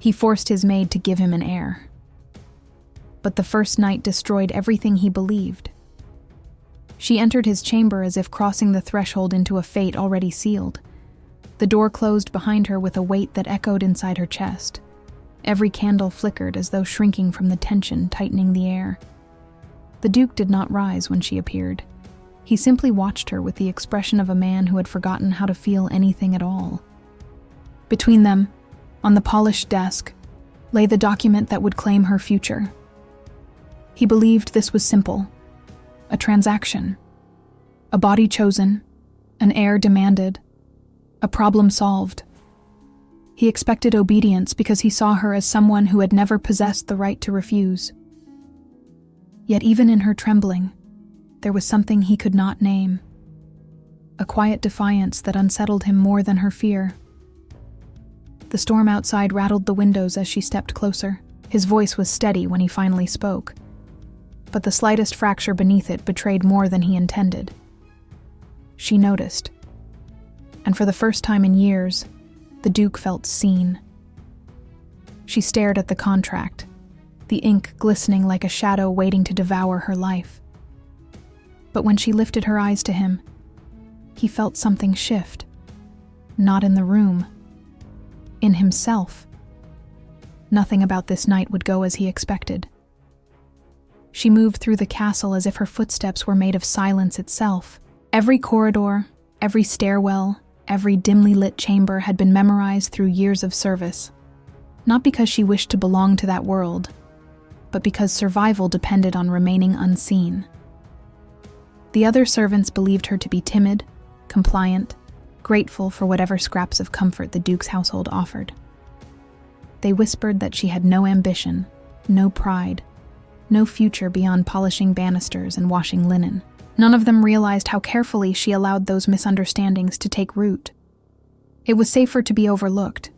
He forced his maid to give him an heir. But the first night destroyed everything he believed. She entered his chamber as if crossing the threshold into a fate already sealed. The door closed behind her with a weight that echoed inside her chest. Every candle flickered as though shrinking from the tension tightening the air. The Duke did not rise when she appeared. He simply watched her with the expression of a man who had forgotten how to feel anything at all. Between them, on the polished desk, lay the document that would claim her future. He believed this was simple. A transaction. A body chosen. An heir demanded. A problem solved. He expected obedience because he saw her as someone who had never possessed the right to refuse. Yet even in her trembling, there was something he could not name. A quiet defiance that unsettled him more than her fear. The storm outside rattled the windows as she stepped closer. His voice was steady when he finally spoke, but the slightest fracture beneath it betrayed more than he intended. She noticed, and for the first time in years, the Duke felt seen. She stared at the contract, the ink glistening like a shadow waiting to devour her life. But when she lifted her eyes to him, he felt something shift. Not in the room. In himself. Nothing about this night would go as he expected. She moved through the castle as if her footsteps were made of silence itself. Every corridor, every stairwell, every dimly lit chamber had been memorized through years of service. Not because she wished to belong to that world, but because survival depended on remaining unseen. The other servants believed her to be timid, compliant, grateful for whatever scraps of comfort the Duke's household offered. They whispered that she had no ambition, no pride, no future beyond polishing banisters and washing linen. None of them realized how carefully she allowed those misunderstandings to take root. It was safer to be overlooked.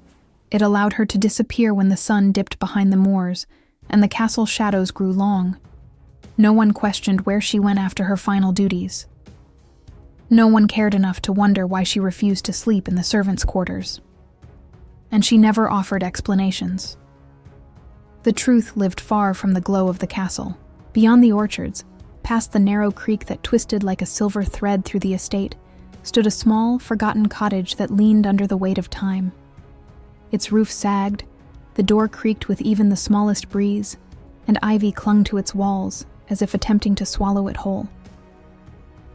It allowed her to disappear when the sun dipped behind the moors and the castle shadows grew long. No one questioned where she went after her final duties. No one cared enough to wonder why she refused to sleep in the servants' quarters. And she never offered explanations. The truth lived far from the glow of the castle. Beyond the orchards, past the narrow creek that twisted like a silver thread through the estate, stood a small, forgotten cottage that leaned under the weight of time. Its roof sagged, the door creaked with even the smallest breeze, and ivy clung to its walls, as if attempting to swallow it whole.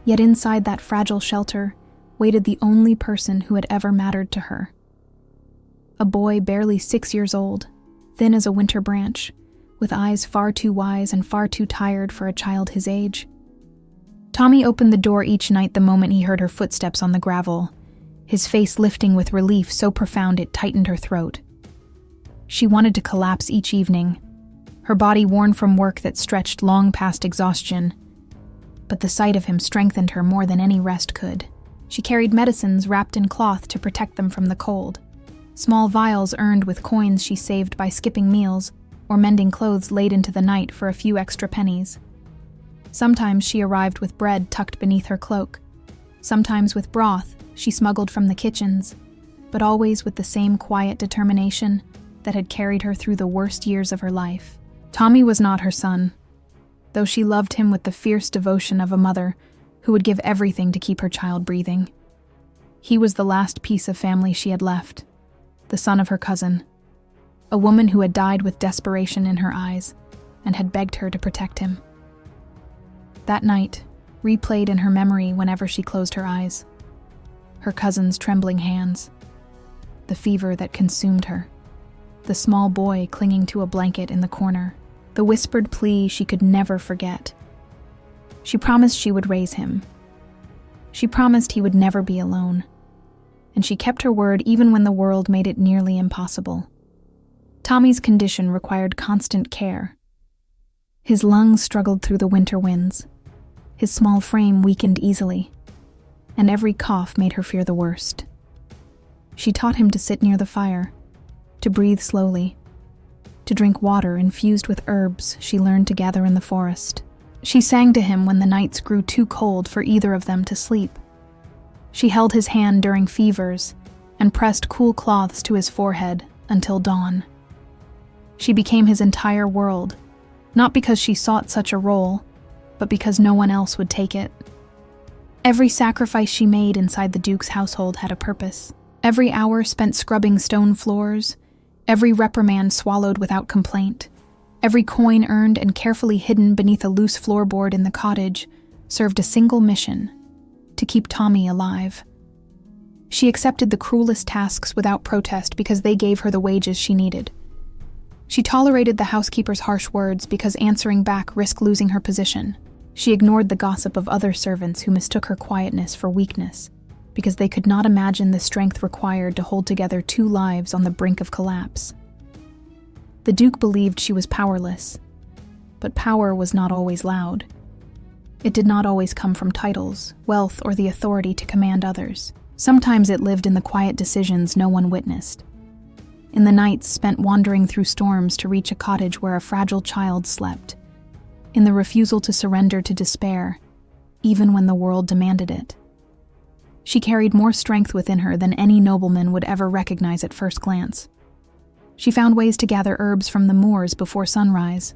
Yet inside that fragile shelter waited the only person who had ever mattered to her. A boy barely 6 years old, thin as a winter branch, with eyes far too wise and far too tired for a child his age. Tommy opened the door each night the moment he heard her footsteps on the gravel, his face lifting with relief so profound it tightened her throat. She wanted to collapse each evening, her body worn from work that stretched long past exhaustion, but the sight of him strengthened her more than any rest could. She carried medicines wrapped in cloth to protect them from the cold, small vials earned with coins she saved by skipping meals or mending clothes late into the night for a few extra pennies. Sometimes she arrived with bread tucked beneath her cloak, sometimes with broth she smuggled from the kitchens, but always with the same quiet determination that had carried her through the worst years of her life. Tommy was not her son, though she loved him with the fierce devotion of a mother who would give everything to keep her child breathing. He was the last piece of family she had left, the son of her cousin, a woman who had died with desperation in her eyes and had begged her to protect him. That night replayed in her memory whenever she closed her eyes. Her cousin's trembling hands, the fever that consumed her, the small boy clinging to a blanket in the corner, the whispered plea she could never forget. She promised she would raise him. She promised he would never be alone. And she kept her word even when the world made it nearly impossible. Tommy's condition required constant care. His lungs struggled through the winter winds. His small frame weakened easily, and every cough made her fear the worst. She taught him to sit near the fire, to breathe slowly, to drink water infused with herbs she learned to gather in the forest. She sang to him when the nights grew too cold for either of them to sleep. She held his hand during fevers and pressed cool cloths to his forehead until dawn. She became his entire world, not because she sought such a role, but because no one else would take it. Every sacrifice she made inside the Duke's household had a purpose. Every hour spent scrubbing stone floors, every reprimand swallowed without complaint, every coin earned and carefully hidden beneath a loose floorboard in the cottage served a single mission: to keep Tommy alive. She accepted the cruelest tasks without protest because they gave her the wages she needed. She tolerated the housekeeper's harsh words because answering back risked losing her position. She ignored the gossip of other servants who mistook her quietness for weakness because they could not imagine the strength required to hold together two lives on the brink of collapse. The Duke believed she was powerless, but power was not always loud. It did not always come from titles, wealth, or the authority to command others. Sometimes it lived in the quiet decisions no one witnessed. In the nights spent wandering through storms to reach a cottage where a fragile child slept. In the refusal to surrender to despair, even when the world demanded it. She carried more strength within her than any nobleman would ever recognize at first glance. She found ways to gather herbs from the moors before sunrise,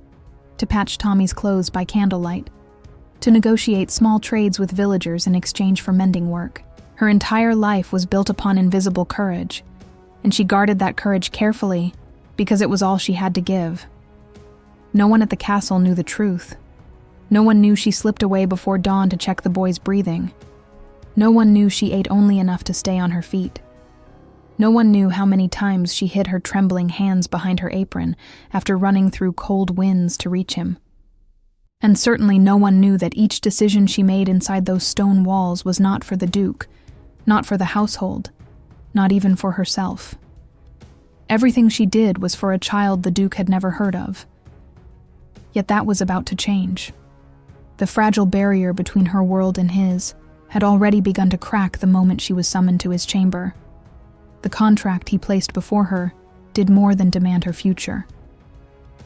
to patch Tommy's clothes by candlelight, to negotiate small trades with villagers in exchange for mending work. Her entire life was built upon invisible courage, and she guarded that courage carefully because it was all she had to give. No one at the castle knew the truth. No one knew she slipped away before dawn to check the boy's breathing. No one knew she ate only enough to stay on her feet. No one knew how many times she hid her trembling hands behind her apron after running through cold winds to reach him. And certainly no one knew that each decision she made inside those stone walls was not for the Duke, not for the household, not even for herself. Everything she did was for a child the Duke had never heard of. Yet that was about to change. The fragile barrier between her world and his had already begun to crack the moment she was summoned to his chamber. The contract he placed before her did more than demand her future.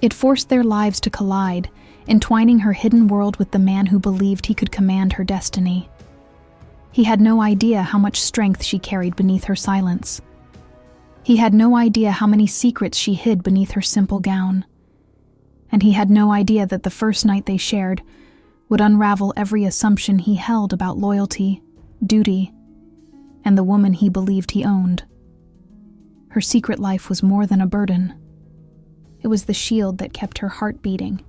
It forced their lives to collide, entwining her hidden world with the man who believed he could command her destiny. He had no idea how much strength she carried beneath her silence. He had no idea how many secrets she hid beneath her simple gown. And he had no idea that the first night they shared would unravel every assumption he held about loyalty, duty, and the woman he believed he owned. Her secret life was more than a burden. It was the shield that kept her heart beating,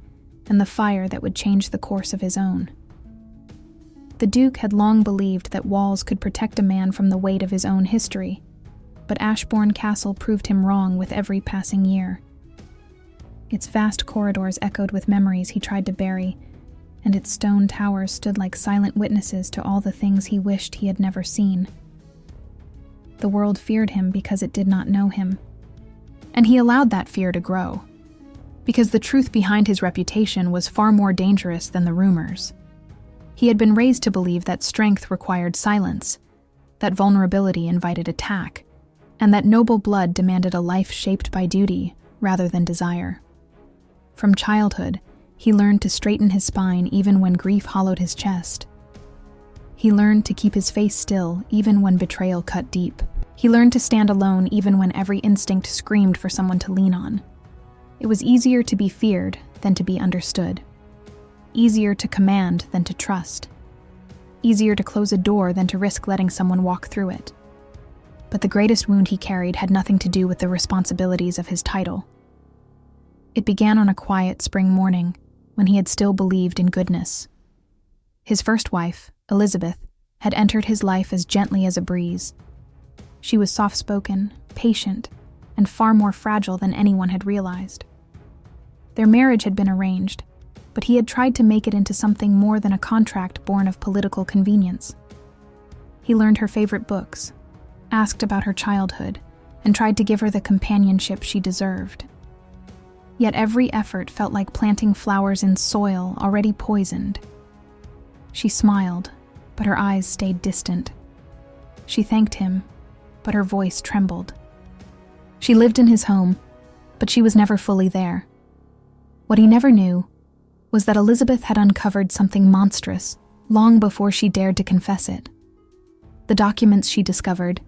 and the fire that would change the course of his own. The Duke had long believed that walls could protect a man from the weight of his own history, but Ashbourne Castle proved him wrong with every passing year. Its vast corridors echoed with memories he tried to bury, and its stone towers stood like silent witnesses to all the things he wished he had never seen. The world feared him because it did not know him, and he allowed that fear to grow, because the truth behind his reputation was far more dangerous than the rumors. He had been raised to believe that strength required silence, that vulnerability invited attack, and that noble blood demanded a life shaped by duty rather than desire. From childhood, he learned to straighten his spine even when grief hollowed his chest. He learned to keep his face still even when betrayal cut deep. He learned to stand alone even when every instinct screamed for someone to lean on. It was easier to be feared than to be understood. Easier to command than to trust. Easier to close a door than to risk letting someone walk through it. But the greatest wound he carried had nothing to do with the responsibilities of his title. It began on a quiet spring morning when he had still believed in goodness. His first wife, Elizabeth, had entered his life as gently as a breeze. She was soft-spoken, patient, and far more fragile than anyone had realized. Their marriage had been arranged, but he had tried to make it into something more than a contract born of political convenience. He learned her favorite books, asked about her childhood, and tried to give her the companionship she deserved. Yet every effort felt like planting flowers in soil already poisoned. She smiled, but her eyes stayed distant. She thanked him, but her voice trembled. She lived in his home, but she was never fully there. What he never knew was that Elizabeth had uncovered something monstrous long before she dared to confess it. The documents she discovered,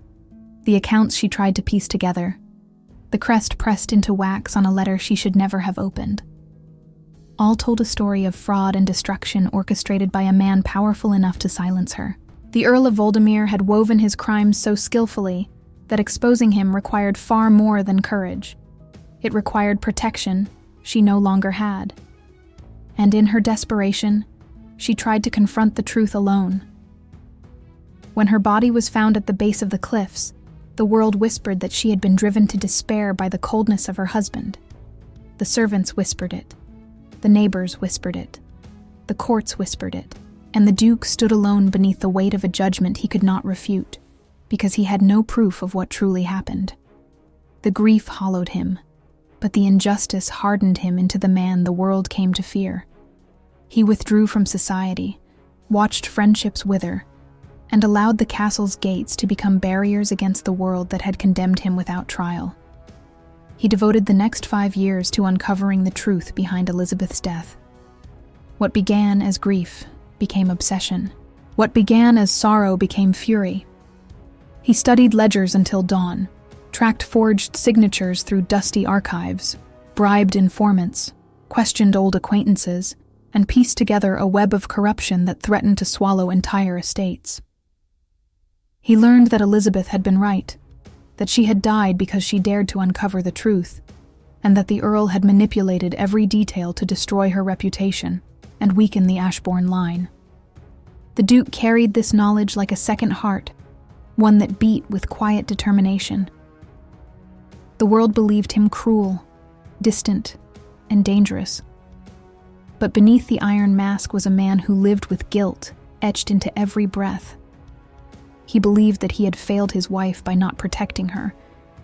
the accounts she tried to piece together, the crest pressed into wax on a letter she should never have opened. All told a story of fraud and destruction orchestrated by a man powerful enough to silence her. The Earl of Voldemir had woven his crimes so skillfully that exposing him required far more than courage. It required protection she no longer had. And in her desperation, she tried to confront the truth alone. When her body was found at the base of the cliffs, the world whispered that she had been driven to despair by the coldness of her husband. The servants whispered it. The neighbors whispered it. The courts whispered it. And the Duke stood alone beneath the weight of a judgment he could not refute, because he had no proof of what truly happened. The grief hollowed him, but the injustice hardened him into the man the world came to fear. He withdrew from society, watched friendships wither, and allowed the castle's gates to become barriers against the world that had condemned him without trial. He devoted the next 5 years to uncovering the truth behind Elizabeth's death. What began as grief became obsession. What began as sorrow became fury. He studied ledgers until dawn, tracked forged signatures through dusty archives, bribed informants, questioned old acquaintances, and pieced together a web of corruption that threatened to swallow entire estates. He learned that Elizabeth had been right, that she had died because she dared to uncover the truth, and that the Earl had manipulated every detail to destroy her reputation and weaken the Ashbourne line. The Duke carried this knowledge like a second heart, one that beat with quiet determination. The world believed him cruel, distant, and dangerous. But beneath the iron mask was a man who lived with guilt etched into every breath. He believed that he had failed his wife by not protecting her,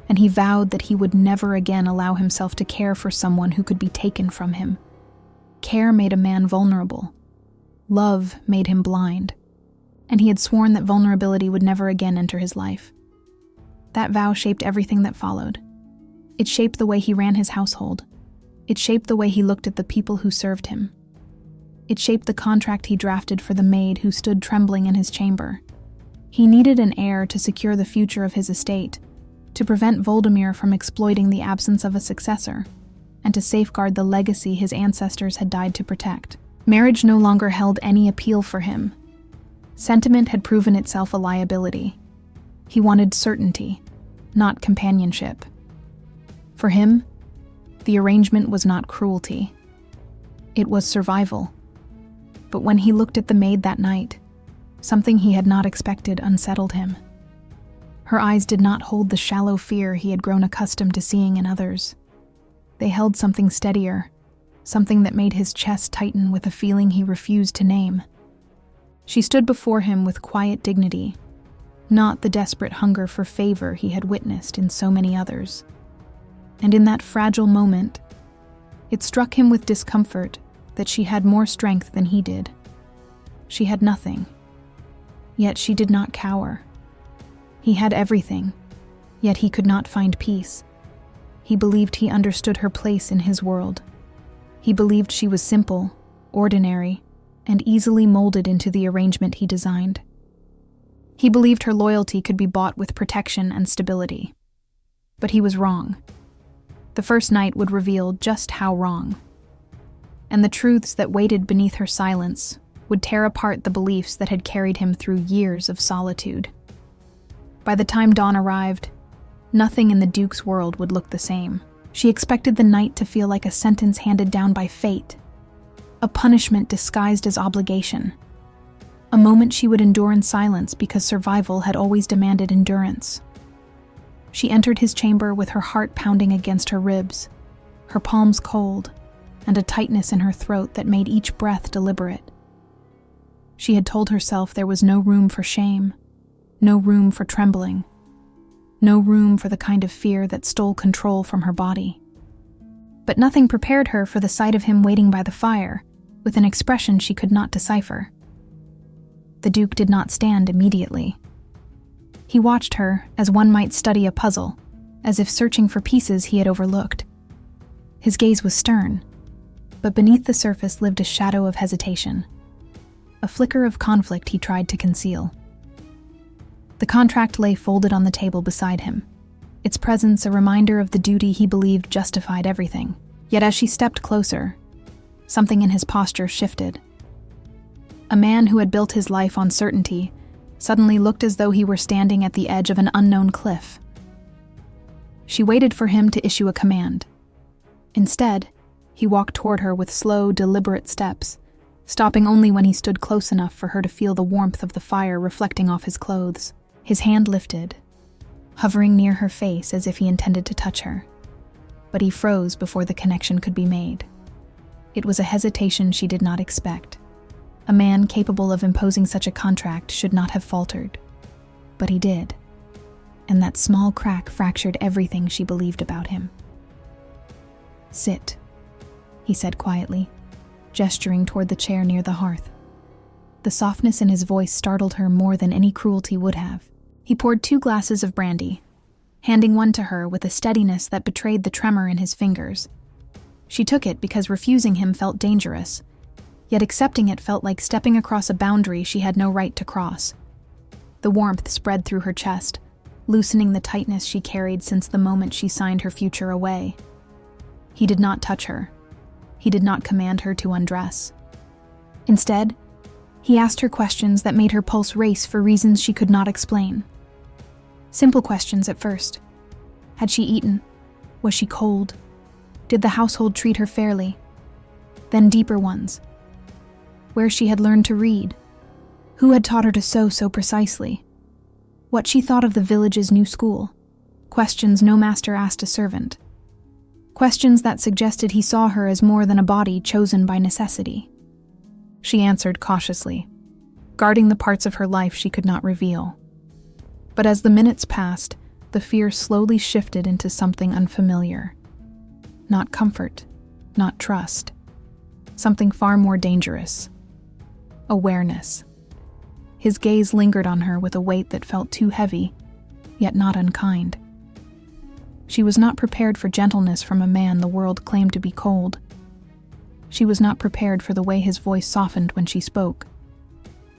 and he vowed that he would never again allow himself to care for someone who could be taken from him. Care made a man vulnerable. Love made him blind. And he had sworn that vulnerability would never again enter his life. That vow shaped everything that followed. It shaped the way he ran his household. It shaped the way he looked at the people who served him. It shaped the contract he drafted for the maid who stood trembling in his chamber. He needed an heir to secure the future of his estate, to prevent Voldemir from exploiting the absence of a successor, and to safeguard the legacy his ancestors had died to protect. Marriage no longer held any appeal for him. Sentiment had proven itself a liability. He wanted certainty, not companionship. For him, the arrangement was not cruelty. It was survival. But when he looked at the maid that night, something he had not expected unsettled him. Her eyes did not hold the shallow fear he had grown accustomed to seeing in others. They held something steadier, something that made his chest tighten with a feeling he refused to name. She stood before him with quiet dignity, not the desperate hunger for favor he had witnessed in so many others. And in that fragile moment, it struck him with discomfort that she had more strength than he did. She had nothing, yet she did not cower. He had everything, yet he could not find peace. He believed he understood her place in his world. He believed she was simple, ordinary, and easily molded into the arrangement he designed. He believed her loyalty could be bought with protection and stability. But he was wrong. The first night would reveal just how wrong. And the truths that waited beneath her silence would tear apart the beliefs that had carried him through years of solitude. By the time dawn arrived, nothing in the Duke's world would look the same. She expected the night to feel like a sentence handed down by fate, a punishment disguised as obligation, a moment she would endure in silence because survival had always demanded endurance. She entered his chamber with her heart pounding against her ribs, her palms cold, and a tightness in her throat that made each breath deliberate. She had told herself there was no room for shame, no room for trembling, no room for the kind of fear that stole control from her body. But nothing prepared her for the sight of him waiting by the fire, with an expression she could not decipher. The Duke did not stand immediately. He watched her as one might study a puzzle, as if searching for pieces he had overlooked. His gaze was stern, but beneath the surface lived a shadow of hesitation, a flicker of conflict he tried to conceal. The contract lay folded on the table beside him. its presence a reminder of the duty he believed justified everything. Yet as she stepped closer, something in his posture shifted. A man who had built his life on certainty suddenly looked as though he were standing at the edge of an unknown cliff. She waited for him to issue a command. Instead, he walked toward her with slow, deliberate steps, stopping only when he stood close enough for her to feel the warmth of the fire reflecting off his clothes. His hand lifted, hovering near her face as if he intended to touch her. But he froze before the connection could be made. It was a hesitation she did not expect. A man capable of imposing such a contract should not have faltered. But he did, and that small crack fractured everything she believed about him. "Sit," he said quietly, gesturing toward the chair near the hearth. The softness in his voice startled her more than any cruelty would have. He poured 2 glasses of brandy, handing one to her with a steadiness that betrayed the tremor in his fingers. She took it because refusing him felt dangerous, yet accepting it felt like stepping across a boundary she had no right to cross. The warmth spread through her chest, loosening the tightness she carried since the moment she signed her future away. He did not touch her. He did not command her to undress. Instead, he asked her questions that made her pulse race for reasons she could not explain. Simple questions at first. Had she eaten? Was she cold? Did the household treat her fairly? Then deeper ones. Where she had learned to read? Who had taught her to sew so precisely? What she thought of the village's new school? Questions no master asked a servant. Questions that suggested he saw her as more than a body chosen by necessity. She answered cautiously, guarding the parts of her life she could not reveal. But as the minutes passed, the fear slowly shifted into something unfamiliar. Not comfort, not trust. Something far more dangerous. Awareness. His gaze lingered on her with a weight that felt too heavy, yet not unkind. She was not prepared for gentleness from a man the world claimed to be cold. She was not prepared for the way his voice softened when she spoke.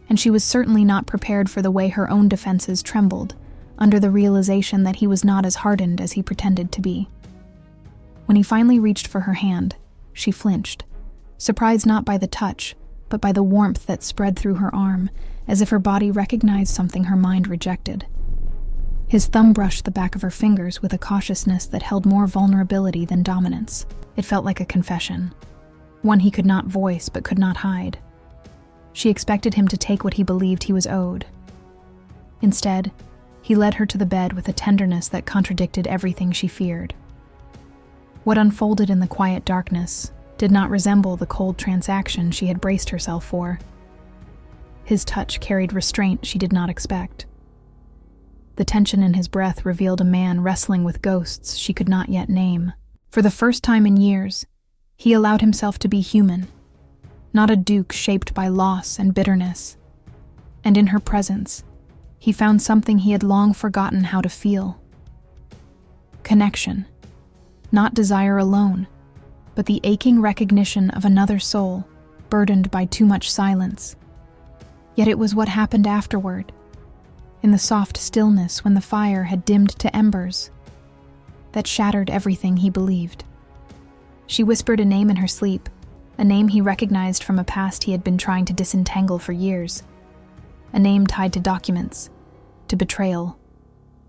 And she was certainly not prepared for the way her own defenses trembled under the realization that he was not as hardened as he pretended to be. When he finally reached for her hand, she flinched, surprised not by the touch, but by the warmth that spread through her arm, as if her body recognized something her mind rejected. His thumb brushed the back of her fingers with a cautiousness that held more vulnerability than dominance. It felt like a confession, one he could not voice but could not hide. She expected him to take what he believed he was owed. Instead, he led her to the bed with a tenderness that contradicted everything she feared. What unfolded in the quiet darkness did not resemble the cold transaction she had braced herself for. His touch carried restraint she did not expect. The tension in his breath revealed a man wrestling with ghosts she could not yet name. For the first time in years, he allowed himself to be human, not a duke shaped by loss and bitterness. And in her presence, he found something he had long forgotten how to feel. Connection. Not desire alone, but the aching recognition of another soul, burdened by too much silence. Yet it was what happened afterward, in the soft stillness when the fire had dimmed to embers, that shattered everything he believed. She whispered a name in her sleep, a name he recognized from a past he had been trying to disentangle for years. A name tied to documents, to betrayal,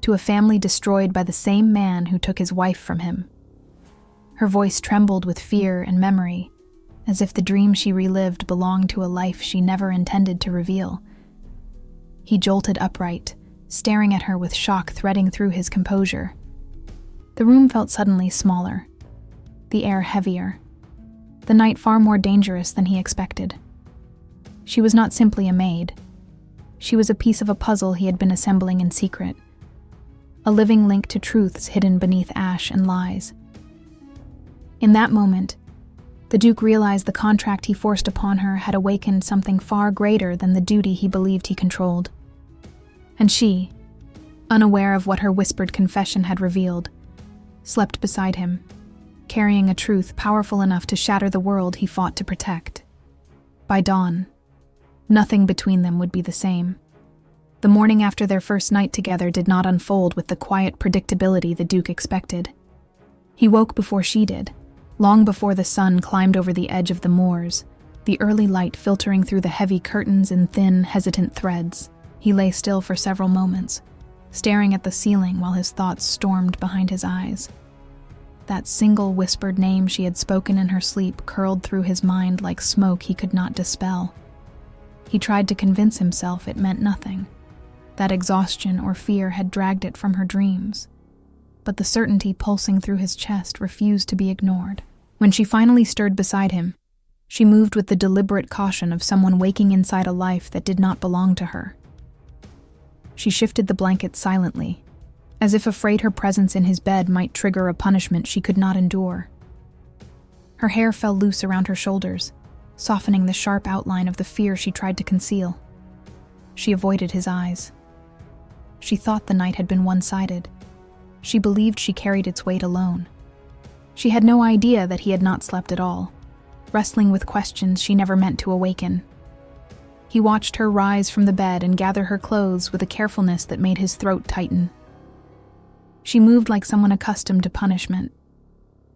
to a family destroyed by the same man who took his wife from him. Her voice trembled with fear and memory, as if the dream she relived belonged to a life she never intended to reveal. He jolted upright, staring at her with shock threading through his composure. The room felt suddenly smaller, the air heavier, the night far more dangerous than he expected. She was not simply a maid. She was a piece of a puzzle he had been assembling in secret, a living link to truths hidden beneath ash and lies. In that moment, the Duke realized the contract he forced upon her had awakened something far greater than the duty he believed he controlled. And she, unaware of what her whispered confession had revealed, slept beside him, carrying a truth powerful enough to shatter the world he fought to protect. By dawn, nothing between them would be the same. The morning after their first night together did not unfold with the quiet predictability the Duke expected. He woke before she did, long before the sun climbed over the edge of the moors, the early light filtering through the heavy curtains in thin, hesitant threads. He lay still for several moments, staring at the ceiling while his thoughts stormed behind his eyes. That single whispered name she had spoken in her sleep curled through his mind like smoke he could not dispel. He tried to convince himself it meant nothing, that exhaustion or fear had dragged it from her dreams. But the certainty pulsing through his chest refused to be ignored. When she finally stirred beside him, she moved with the deliberate caution of someone waking inside a life that did not belong to her. She shifted the blanket silently, as if afraid her presence in his bed might trigger a punishment she could not endure. Her hair fell loose around her shoulders, softening the sharp outline of the fear she tried to conceal. She avoided his eyes. She thought the night had been one-sided. She believed she carried its weight alone. She had no idea that he had not slept at all, wrestling with questions she never meant to awaken. He watched her rise from the bed and gather her clothes with a carefulness that made his throat tighten. She moved like someone accustomed to punishment,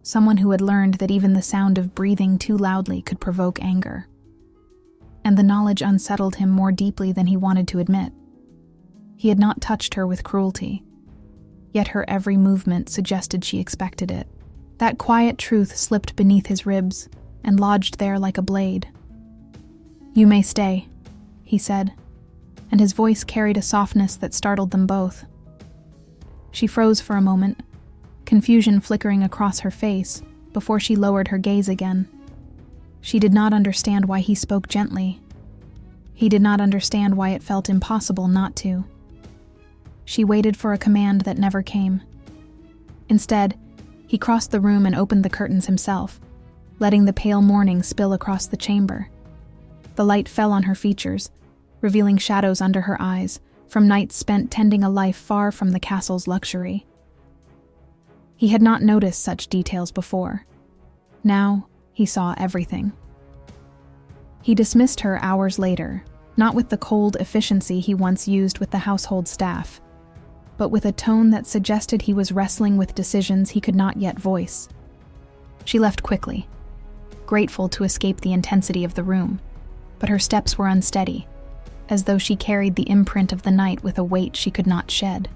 someone who had learned that even the sound of breathing too loudly could provoke anger. And the knowledge unsettled him more deeply than he wanted to admit. He had not touched her with cruelty, yet her every movement suggested she expected it. That quiet truth slipped beneath his ribs and lodged there like a blade. "You may stay," he said, and his voice carried a softness that startled them both. She froze for a moment, confusion flickering across her face, before she lowered her gaze again. She did not understand why he spoke gently. He did not understand why it felt impossible not to. She waited for a command that never came. Instead, he crossed the room and opened the curtains himself, letting the pale morning spill across the chamber. The light fell on her features, revealing shadows under her eyes, from nights spent tending a life far from the castle's luxury. He had not noticed such details before. Now, he saw everything. He dismissed her hours later, not with the cold efficiency he once used with the household staff, but with a tone that suggested he was wrestling with decisions he could not yet voice. She left quickly, grateful to escape the intensity of the room, but her steps were unsteady, as though she carried the imprint of the night with a weight she could not shed.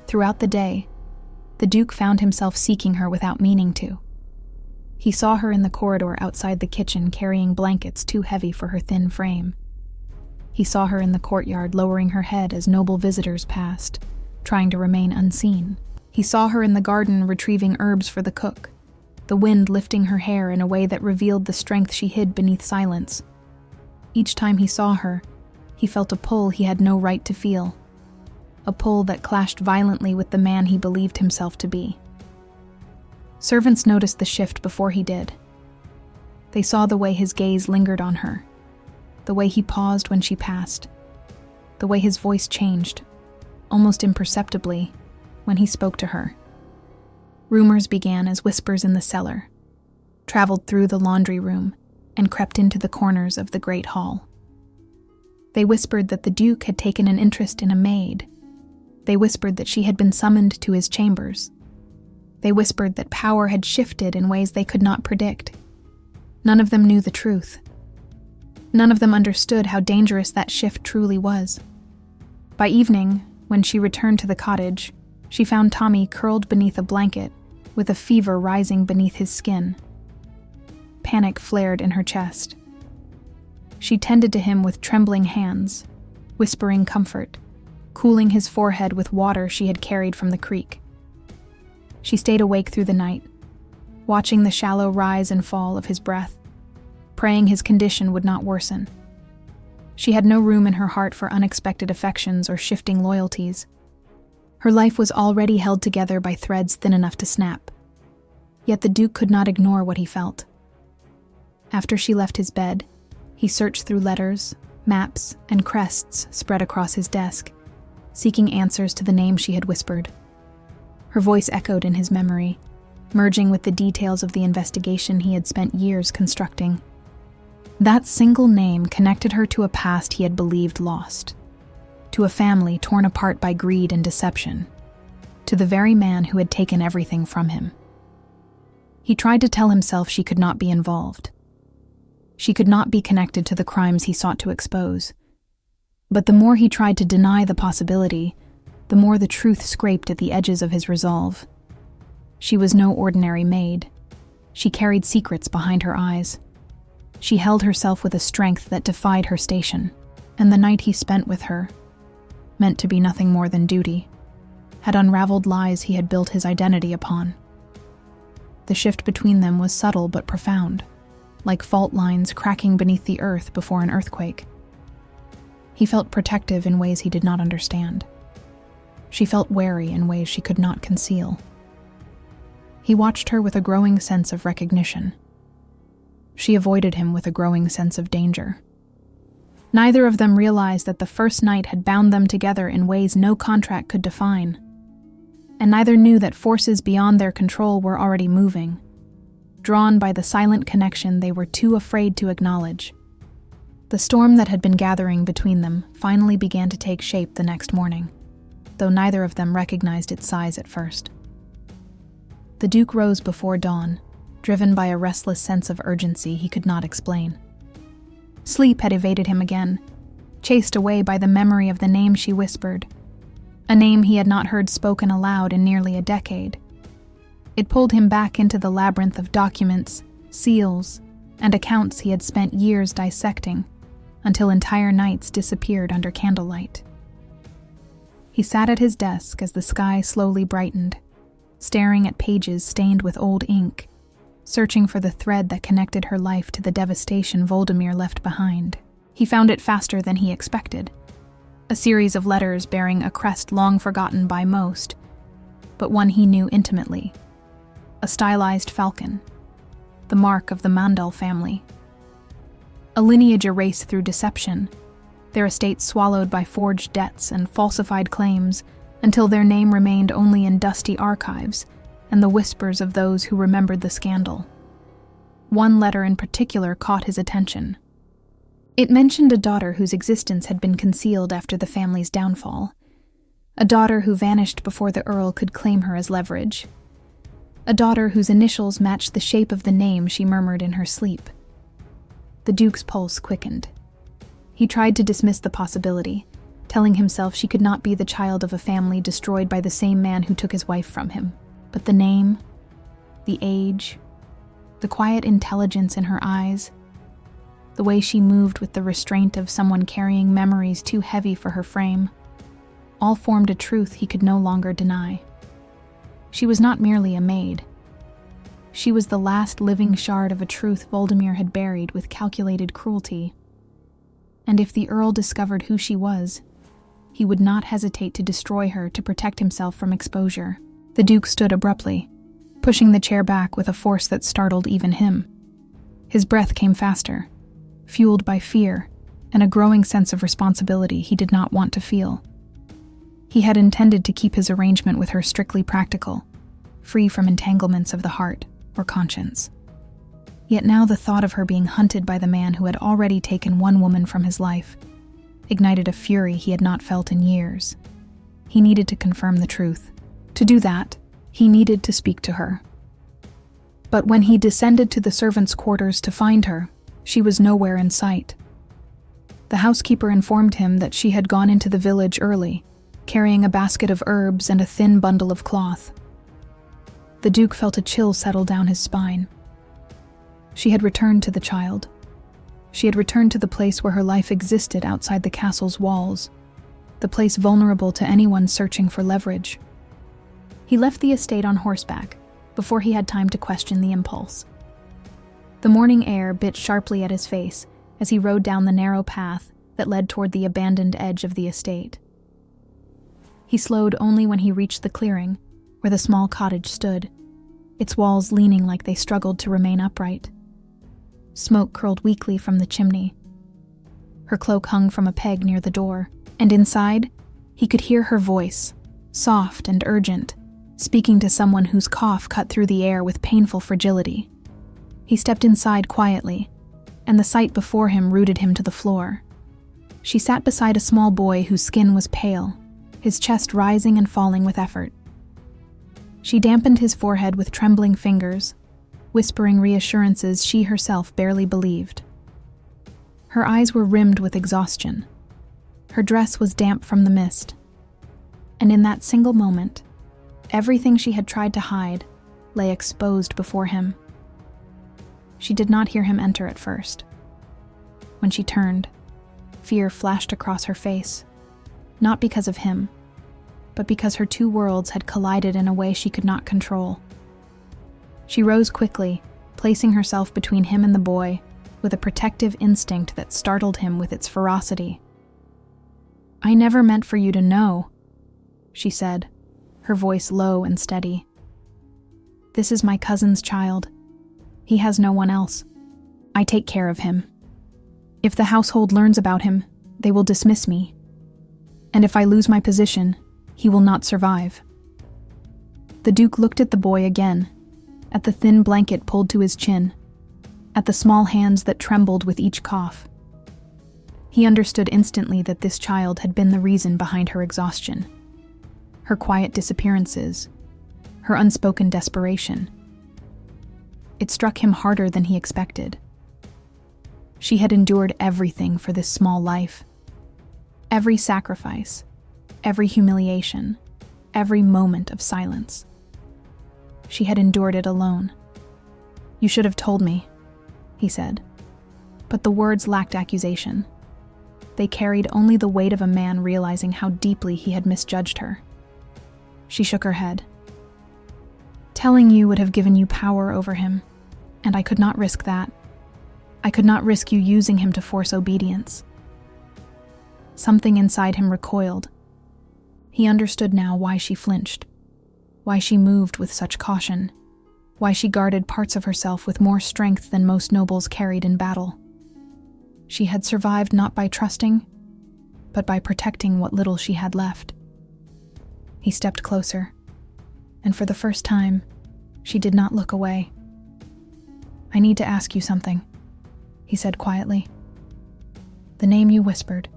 Throughout the day, the Duke found himself seeking her without meaning to. He saw her in the corridor outside the kitchen carrying blankets too heavy for her thin frame. He saw her in the courtyard lowering her head as noble visitors passed, trying to remain unseen. He saw her in the garden retrieving herbs for the cook, the wind lifting her hair in a way that revealed the strength she hid beneath silence. Each time he saw her, he felt a pull he had no right to feel, a pull that clashed violently with the man he believed himself to be. Servants noticed the shift before he did. They saw the way his gaze lingered on her, the way he paused when she passed, the way his voice changed, almost imperceptibly, when he spoke to her. Rumors began as whispers in the cellar, traveled through the laundry room, and crept into the corners of the great hall. They whispered that the Duke had taken an interest in a maid. They whispered that she had been summoned to his chambers. They whispered that power had shifted in ways they could not predict. None of them knew the truth. None of them understood how dangerous that shift truly was. By evening, when she returned to the cottage, she found Tommy curled beneath a blanket, with a fever rising beneath his skin. Panic flared in her chest. She tended to him with trembling hands, whispering comfort, cooling his forehead with water she had carried from the creek. She stayed awake through the night, watching the shallow rise and fall of his breath, praying his condition would not worsen. She had no room in her heart for unexpected affections or shifting loyalties. Her life was already held together by threads thin enough to snap. Yet the Duke could not ignore what he felt. After she left his bed, he searched through letters, maps, and crests spread across his desk, seeking answers to the name she had whispered. Her voice echoed in his memory, merging with the details of the investigation he had spent years constructing. That single name connected her to a past he had believed lost. to a family torn apart by greed and deception, to the very man who had taken everything from him. He tried to tell himself she could not be involved. She could not be connected to the crimes he sought to expose. But the more he tried to deny the possibility, the more the truth scraped at the edges of his resolve. She was no ordinary maid. She carried secrets behind her eyes. She held herself with a strength that defied her station, and the night he spent with her, meant to be nothing more than duty, had unraveled lies he had built his identity upon. The shift between them was subtle but profound, like fault lines cracking beneath the earth before an earthquake. He felt protective in ways he did not understand. She felt wary in ways she could not conceal. He watched her with a growing sense of recognition. She avoided him with a growing sense of danger. Neither of them realized that the first night had bound them together in ways no contract could define, and neither knew that forces beyond their control were already moving, drawn by the silent connection they were too afraid to acknowledge. The storm that had been gathering between them finally began to take shape the next morning, though neither of them recognized its size at first. The Duke rose before dawn, driven by a restless sense of urgency he could not explain. Sleep had evaded him again, chased away by the memory of the name she whispered, a name he had not heard spoken aloud in nearly a decade. It pulled him back into the labyrinth of documents, seals, and accounts he had spent years dissecting, until entire nights disappeared under candlelight. He sat at his desk as the sky slowly brightened, staring at pages stained with old ink, searching for the thread that connected her life to the devastation Voldemir left behind. He found it faster than he expected. A series of letters bearing a crest long forgotten by most, but one he knew intimately. A stylized falcon, the mark of the Mandel family. A lineage erased through deception, their estates swallowed by forged debts and falsified claims, until their name remained only in dusty archives and the whispers of those who remembered the scandal. One letter in particular caught his attention. It mentioned a daughter whose existence had been concealed after the family's downfall, a daughter who vanished before the Earl could claim her as leverage, a daughter whose initials matched the shape of the name she murmured in her sleep. The Duke's pulse quickened. He tried to dismiss the possibility, telling himself she could not be the child of a family destroyed by the same man who took his wife from him. But the name, the age, the quiet intelligence in her eyes, the way she moved with the restraint of someone carrying memories too heavy for her frame, all formed a truth he could no longer deny. She was not merely a maid. She was the last living shard of a truth Voldemir had buried with calculated cruelty. And if the Earl discovered who she was, he would not hesitate to destroy her to protect himself from exposure. The Duke stood abruptly, pushing the chair back with a force that startled even him. His breath came faster, fueled by fear and a growing sense of responsibility he did not want to feel. He had intended to keep his arrangement with her strictly practical, free from entanglements of the heart or conscience. Yet now the thought of her being hunted by the man who had already taken one woman from his life ignited a fury he had not felt in years. He needed to confirm the truth. To do that, he needed to speak to her. But when he descended to the servants' quarters to find her, she was nowhere in sight. The housekeeper informed him that she had gone into the village early, carrying a basket of herbs and a thin bundle of cloth. The Duke felt a chill settle down his spine. She had returned to the child. She had returned to the place where her life existed outside the castle's walls, the place vulnerable to anyone searching for leverage. He left the estate on horseback before he had time to question the impulse. The morning air bit sharply at his face as he rode down the narrow path that led toward the abandoned edge of the estate. He slowed only when he reached the clearing where the small cottage stood, its walls leaning like they struggled to remain upright. Smoke curled weakly from the chimney. Her cloak hung from a peg near the door, and inside, he could hear her voice, soft and urgent, speaking to someone whose cough cut through the air with painful fragility. He stepped inside quietly, and the sight before him rooted him to the floor. She sat beside a small boy whose skin was pale, his chest rising and falling with effort. She dampened his forehead with trembling fingers, whispering reassurances she herself barely believed. Her eyes were rimmed with exhaustion. Her dress was damp from the mist. And in that single moment, everything she had tried to hide lay exposed before him. She did not hear him enter at first. When she turned, fear flashed across her face, not because of him, but because her two worlds had collided in a way she could not control. She rose quickly, placing herself between him and the boy, with a protective instinct that startled him with its ferocity. "I never meant for you to know," she said, her voice low and steady. "This is my cousin's child. He has no one else. I take care of him. If the household learns about him, they will dismiss me. And if I lose my position, he will not survive." The Duke looked at the boy again, at the thin blanket pulled to his chin, at the small hands that trembled with each cough. He understood instantly that this child had been the reason behind her exhaustion, her quiet disappearances, her unspoken desperation. It struck him harder than he expected. She had endured everything for this small life. Every sacrifice, every humiliation, every moment of silence. She had endured it alone. "You should have told me," he said. But the words lacked accusation. They carried only the weight of a man realizing how deeply he had misjudged her. She shook her head. "Telling you would have given you power over him, and I could not risk that. I could not risk you using him to force obedience." Something inside him recoiled. He understood now why she flinched, why she moved with such caution, why she guarded parts of herself with more strength than most nobles carried in battle. She had survived not by trusting, but by protecting what little she had left. He stepped closer, and for the first time, she did not look away. "I need to ask you something," he said quietly. "The name you whispered,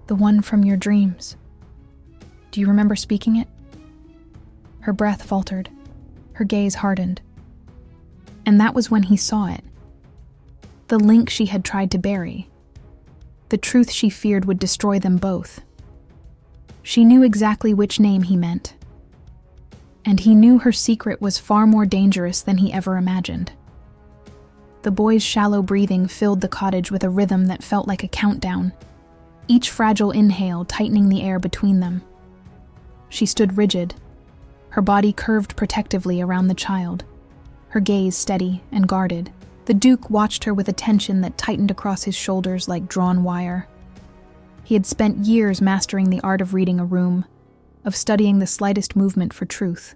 the one from your dreams. Do you remember speaking it?" Her breath faltered, her gaze hardened. And that was when he saw it. The link she had tried to bury. The truth she feared would destroy them both. She knew exactly which name he meant. And he knew her secret was far more dangerous than he ever imagined. The boy's shallow breathing filled the cottage with a rhythm that felt like a countdown, each fragile inhale tightening the air between them. She stood rigid, her body curved protectively around the child, her gaze steady and guarded. The Duke watched her with a tension that tightened across his shoulders like drawn wire. He had spent years mastering the art of reading a room, of studying the slightest movement for truth.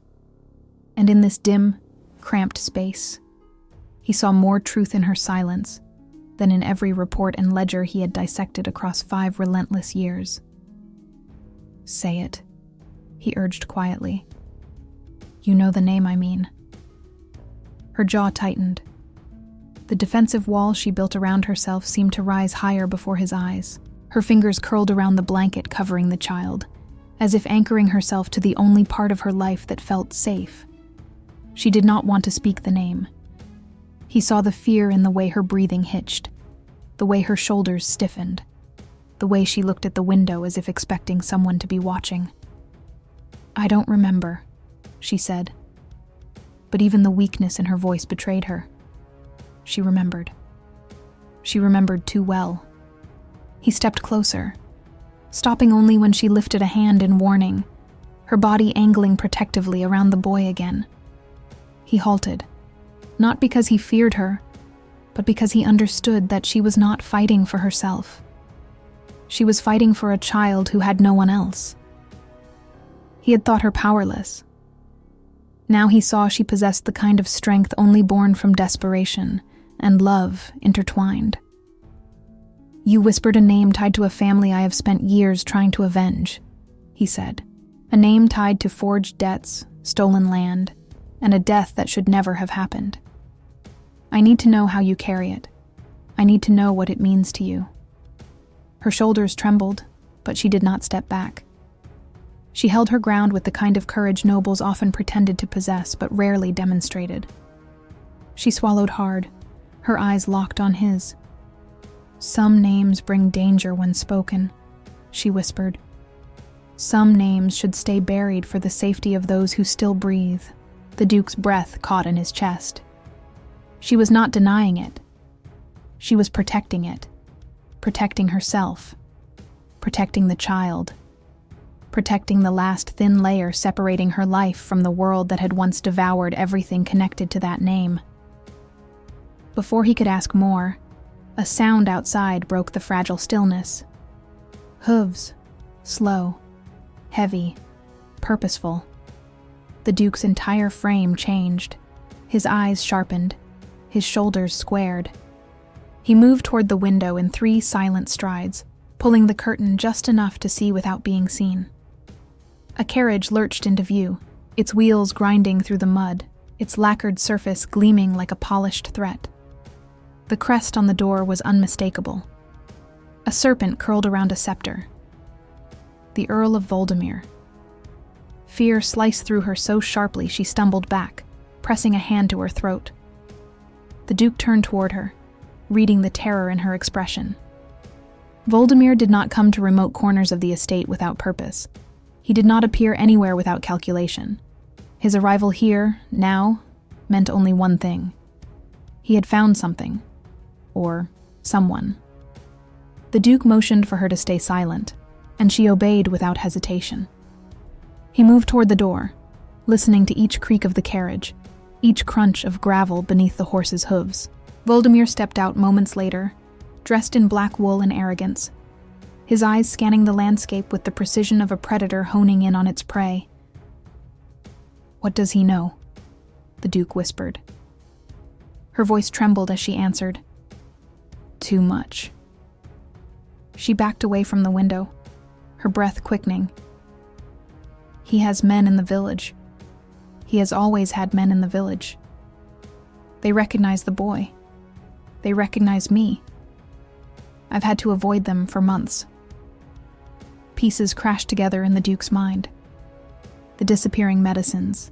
And in this dim, cramped space, he saw more truth in her silence than in every report and ledger he had dissected across 5 relentless years. "Say it," he urged quietly. "You know the name I mean." Her jaw tightened. The defensive wall she built around herself seemed to rise higher before his eyes. Her fingers curled around the blanket covering the child, as if anchoring herself to the only part of her life that felt safe. She did not want to speak the name. He saw the fear in the way her breathing hitched, the way her shoulders stiffened, the way she looked at the window as if expecting someone to be watching. "I don't remember," she said. But even the weakness in her voice betrayed her. She remembered. She remembered too well. He stepped closer, stopping only when she lifted a hand in warning, her body angling protectively around the boy again. He halted, not because he feared her, but because he understood that she was not fighting for herself. She was fighting for a child who had no one else. He had thought her powerless. Now he saw she possessed the kind of strength only born from desperation and love intertwined. "You whispered a name tied to a family I have spent years trying to avenge," he said. "A name tied to forged debts, stolen land, and a death that should never have happened. I need to know how you carry it. I need to know what it means to you." Her shoulders trembled, but she did not step back. She held her ground with the kind of courage nobles often pretended to possess but rarely demonstrated. She swallowed hard, her eyes locked on his. "Some names bring danger when spoken," she whispered. "Some names should stay buried for the safety of those who still breathe." The Duke's breath caught in his chest. She was not denying it. She was protecting it. Protecting herself. Protecting the child. Protecting the last thin layer separating her life from the world that had once devoured everything connected to that name. Before he could ask more, a sound outside broke the fragile stillness. Hooves. Slow. Heavy. Purposeful. The Duke's entire frame changed. His eyes sharpened. His shoulders squared. He moved toward the window in 3 silent strides, pulling the curtain just enough to see without being seen. A carriage lurched into view, its wheels grinding through the mud, its lacquered surface gleaming like a polished threat. The crest on the door was unmistakable. A serpent curled around a scepter. The Earl of Voldemir. Fear sliced through her so sharply she stumbled back, pressing a hand to her throat. The Duke turned toward her, reading the terror in her expression. Voldemir did not come to remote corners of the estate without purpose. He did not appear anywhere without calculation. His arrival here, now, meant only one thing. He had found something. Or someone. The Duke motioned for her to stay silent, and she obeyed without hesitation. He moved toward the door, listening to each creak of the carriage, each crunch of gravel beneath the horse's hooves. Voldemir stepped out moments later, dressed in black wool and arrogance, his eyes scanning the landscape with the precision of a predator honing in on its prey. "What does he know?" the Duke whispered. Her voice trembled as she answered. "Too much." She backed away from the window, her breath quickening. "He has men in the village. He has always had men in the village. They recognize the boy. They recognize me. I've had to avoid them for months." Pieces crashed together in the Duke's mind. The disappearing medicines,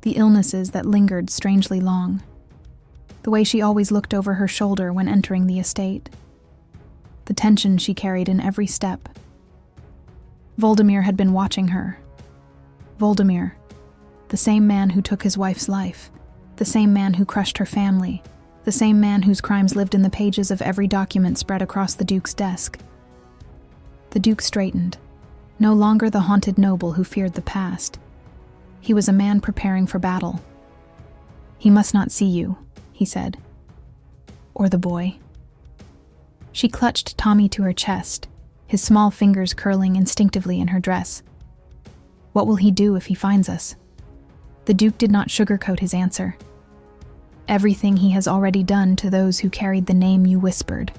the illnesses that lingered strangely long, the way she always looked over her shoulder when entering the estate, the tension she carried in every step. Voldemir had been watching her. Voldemir, the same man who took his wife's life, the same man who crushed her family, the same man whose crimes lived in the pages of every document spread across the Duke's desk. The Duke straightened, no longer the haunted noble who feared the past. He was a man preparing for battle. "He must not see you," he said. "Or the boy." She clutched Tommy to her chest, his small fingers curling instinctively in her dress. "What will he do if he finds us?" The Duke did not sugarcoat his answer. "Everything he has already done to those who carried the name you whispered."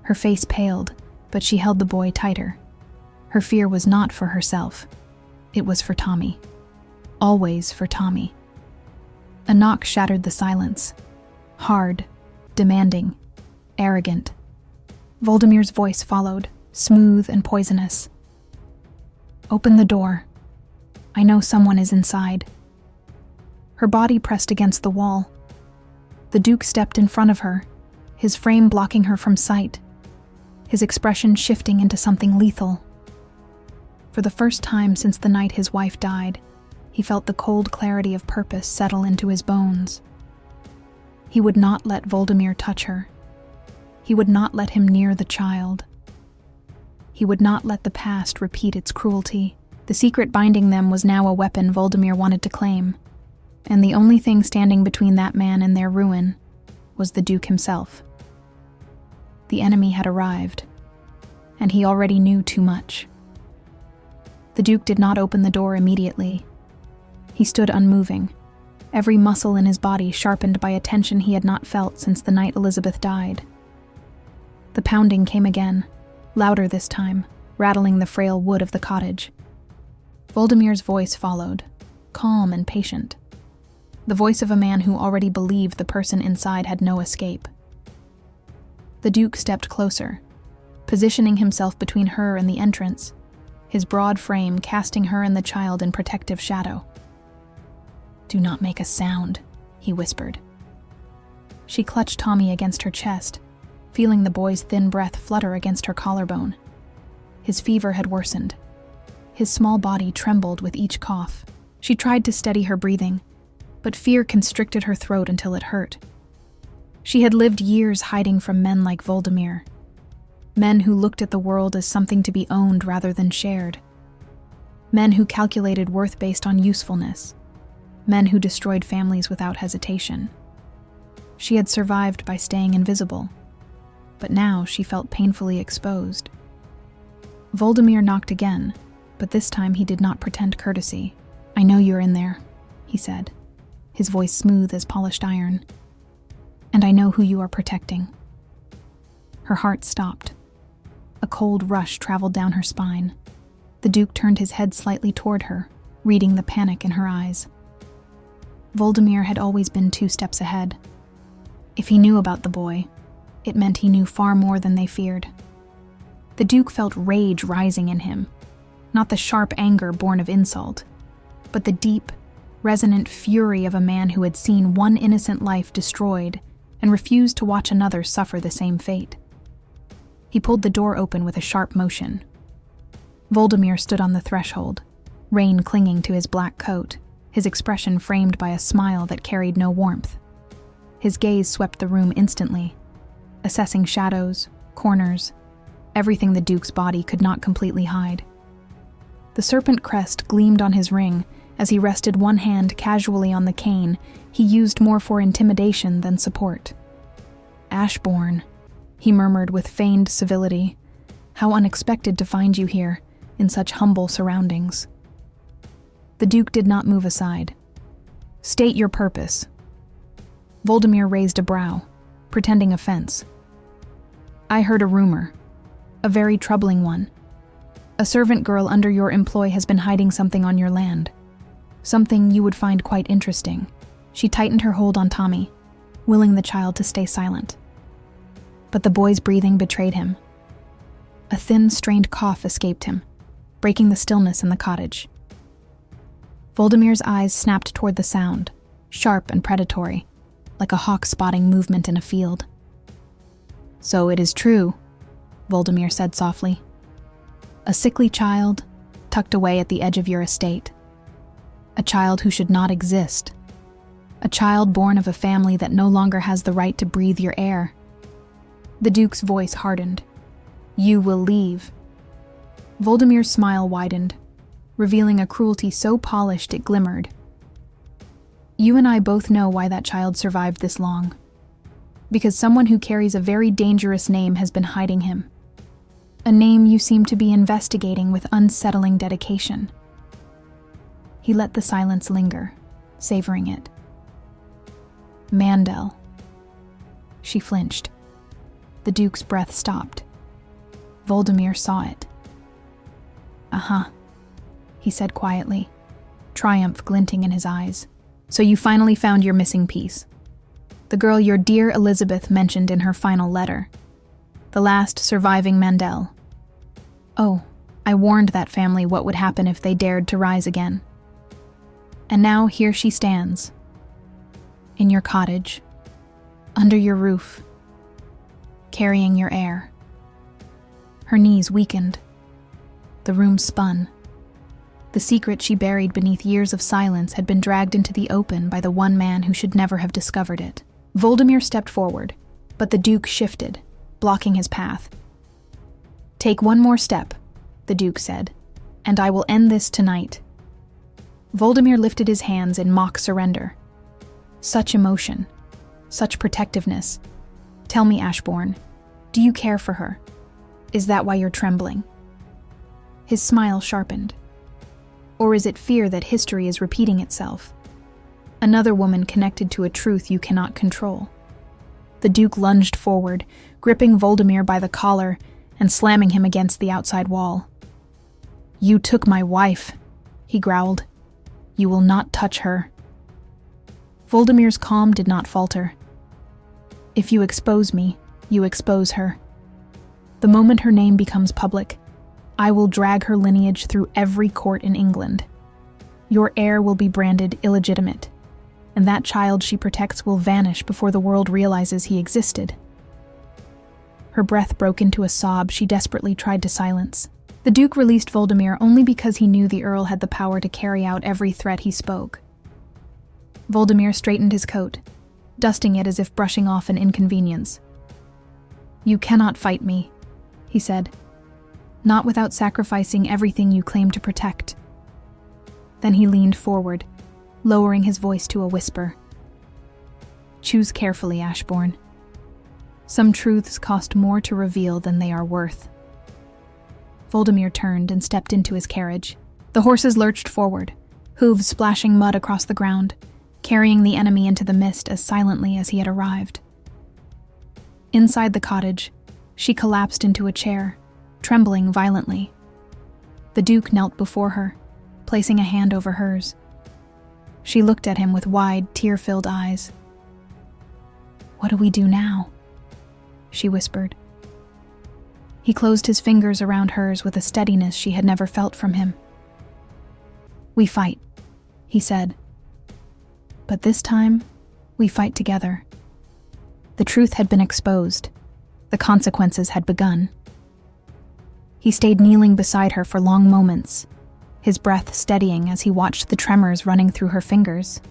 Her face paled, but she held the boy tighter. Her fear was not for herself. It was for Tommy. Always for Tommy. A knock shattered the silence. Hard, demanding, arrogant. Voldemir's voice followed, smooth and poisonous. "Open the door. I know someone is inside." Her body pressed against the wall. The Duke stepped in front of her, his frame blocking her from sight, his expression shifting into something lethal. For the first time since the night his wife died, he felt the cold clarity of purpose settle into his bones. He would not let Voldemir touch her. He would not let him near the child. He would not let the past repeat its cruelty. The secret binding them was now a weapon Voldemir wanted to claim, and the only thing standing between that man and their ruin was the Duke himself. The enemy had arrived, and he already knew too much. The Duke did not open the door immediately. He stood unmoving, every muscle in his body sharpened by a tension he had not felt since the night Elizabeth died. The pounding came again, louder this time, rattling the frail wood of the cottage. Voldemir's voice followed, calm and patient. The voice of a man who already believed the person inside had no escape. The Duke stepped closer, positioning himself between her and the entrance, his broad frame casting her and the child in protective shadow. "Do not make a sound," he whispered. She clutched Tommy against her chest, feeling the boy's thin breath flutter against her collarbone. His fever had worsened. His small body trembled with each cough. She tried to steady her breathing, but fear constricted her throat until it hurt. She had lived years hiding from men like Voldemir, men who looked at the world as something to be owned rather than shared, men who calculated worth based on usefulness, men who destroyed families without hesitation. She had survived by staying invisible, but now she felt painfully exposed. Voldemir knocked again, but this time he did not pretend courtesy. "I know you're in there," he said, his voice smooth as polished iron. "And I know who you are protecting." Her heart stopped. A cold rush traveled down her spine. The Duke turned his head slightly toward her, reading the panic in her eyes. Voldemir had always been 2 steps ahead. If he knew about the boy, it meant he knew far more than they feared. The Duke felt rage rising in him, not the sharp anger born of insult, but the deep, resonant fury of a man who had seen one innocent life destroyed and refused to watch another suffer the same fate. He pulled the door open with a sharp motion. Voldemir stood on the threshold, rain clinging to his black coat, his expression framed by a smile that carried no warmth. His gaze swept the room instantly, assessing shadows, corners, everything the Duke's body could not completely hide. The serpent crest gleamed on his ring as he rested one hand casually on the cane he used more for intimidation than support. "Ashbourne," he murmured with feigned civility. "How unexpected to find you here, in such humble surroundings." The Duke did not move aside. "State your purpose." Voldemir raised a brow, pretending offense. "I heard a rumor, a very troubling one. A servant girl under your employ has been hiding something on your land. Something you would find quite interesting." She tightened her hold on Tommy, willing the child to stay silent. But the boy's breathing betrayed him. A thin, strained cough escaped him, breaking the stillness in the cottage. Voldemir's eyes snapped toward the sound, sharp and predatory, like a hawk spotting movement in a field. "So it is true," Voldemir said softly. "A sickly child, tucked away at the edge of your estate. A child who should not exist. A child born of a family that no longer has the right to breathe your air." The Duke's voice hardened. "You will leave." Voldemir's smile widened, revealing a cruelty so polished it glimmered. "You and I both know why that child survived this long. Because someone who carries a very dangerous name has been hiding him. A name you seem to be investigating with unsettling dedication." He let the silence linger, savoring it. "Mandel." She flinched. The Duke's breath stopped. Voldemir saw it. "Uh-huh," he said quietly, triumph glinting in his eyes. "So you finally found your missing piece. The girl your dear Elizabeth mentioned in her final letter. The last surviving Mandel. Oh, I warned that family what would happen if they dared to rise again. And now here she stands. In your cottage, under your roof, carrying your heir." Her knees weakened. The room spun. The secret she buried beneath years of silence had been dragged into the open by the one man who should never have discovered it. Voldemir stepped forward, but the Duke shifted, blocking his path. "Take one more step," the Duke said, "and I will end this tonight." Voldemir lifted his hands in mock surrender. Such emotion, such protectiveness. "Tell me, Ashbourne, do you care for her? Is that why you're trembling?" His smile sharpened. "Or is it fear that history is repeating itself? Another woman connected to a truth you cannot control?" The Duke lunged forward, gripping Voldemir by the collar and slamming him against the outside wall. "You took my wife," he growled. "You will not touch her." Voldemir's calm did not falter. "If you expose me, you expose her." The moment her name becomes public, I will drag her lineage through every court in England. Your heir will be branded illegitimate, and that child she protects will vanish before the world realizes he existed." Her breath broke into a sob she desperately tried to silence. The Duke released Voldemir only because he knew the Earl had the power to carry out every threat he spoke. Voldemir straightened his coat, dusting it as if brushing off an inconvenience. "You cannot fight me," he said. "Not without sacrificing everything you claim to protect." Then he leaned forward, lowering his voice to a whisper. "Choose carefully, Ashbourne. Some truths cost more to reveal than they are worth." Voldemir turned and stepped into his carriage. The horses lurched forward, hooves splashing mud across the ground, carrying the enemy into the mist as silently as he had arrived. Inside the cottage, she collapsed into a chair, trembling violently. The Duke knelt before her, placing a hand over hers. She looked at him with wide, tear-filled eyes. "What do we do now?" she whispered. He closed his fingers around hers with a steadiness she had never felt from him. "We fight," he said. "But this time, we fight together." The truth had been exposed. The consequences had begun. He stayed kneeling beside her for long moments, his breath steadying as he watched the tremors running through her fingers.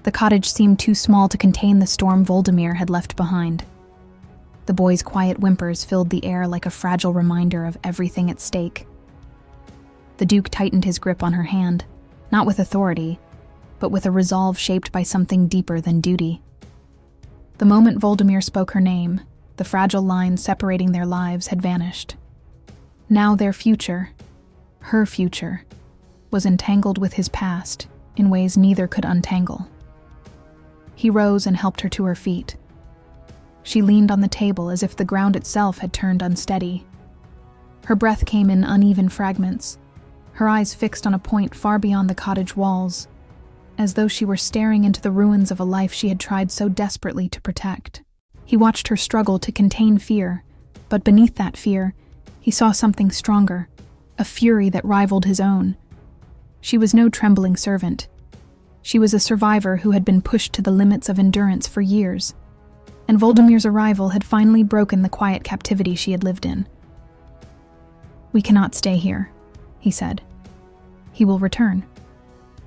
The cottage seemed too small to contain the storm Voldemir had left behind. The boy's quiet whimpers filled the air like a fragile reminder of everything at stake. The Duke tightened his grip on her hand, not with authority, but with a resolve shaped by something deeper than duty. The moment Voldemir spoke her name, the fragile line separating their lives had vanished. Now their future, her future, was entangled with his past in ways neither could untangle. He rose and helped her to her feet. She leaned on the table as if the ground itself had turned unsteady. Her breath came in uneven fragments, her eyes fixed on a point far beyond the cottage walls, as though she were staring into the ruins of a life she had tried so desperately to protect. He watched her struggle to contain fear, but beneath that fear, he saw something stronger, a fury that rivaled his own. She was no trembling servant. She was a survivor who had been pushed to the limits of endurance for years, and Voldemir's arrival had finally broken the quiet captivity she had lived in. "We cannot stay here," he said. "He will return."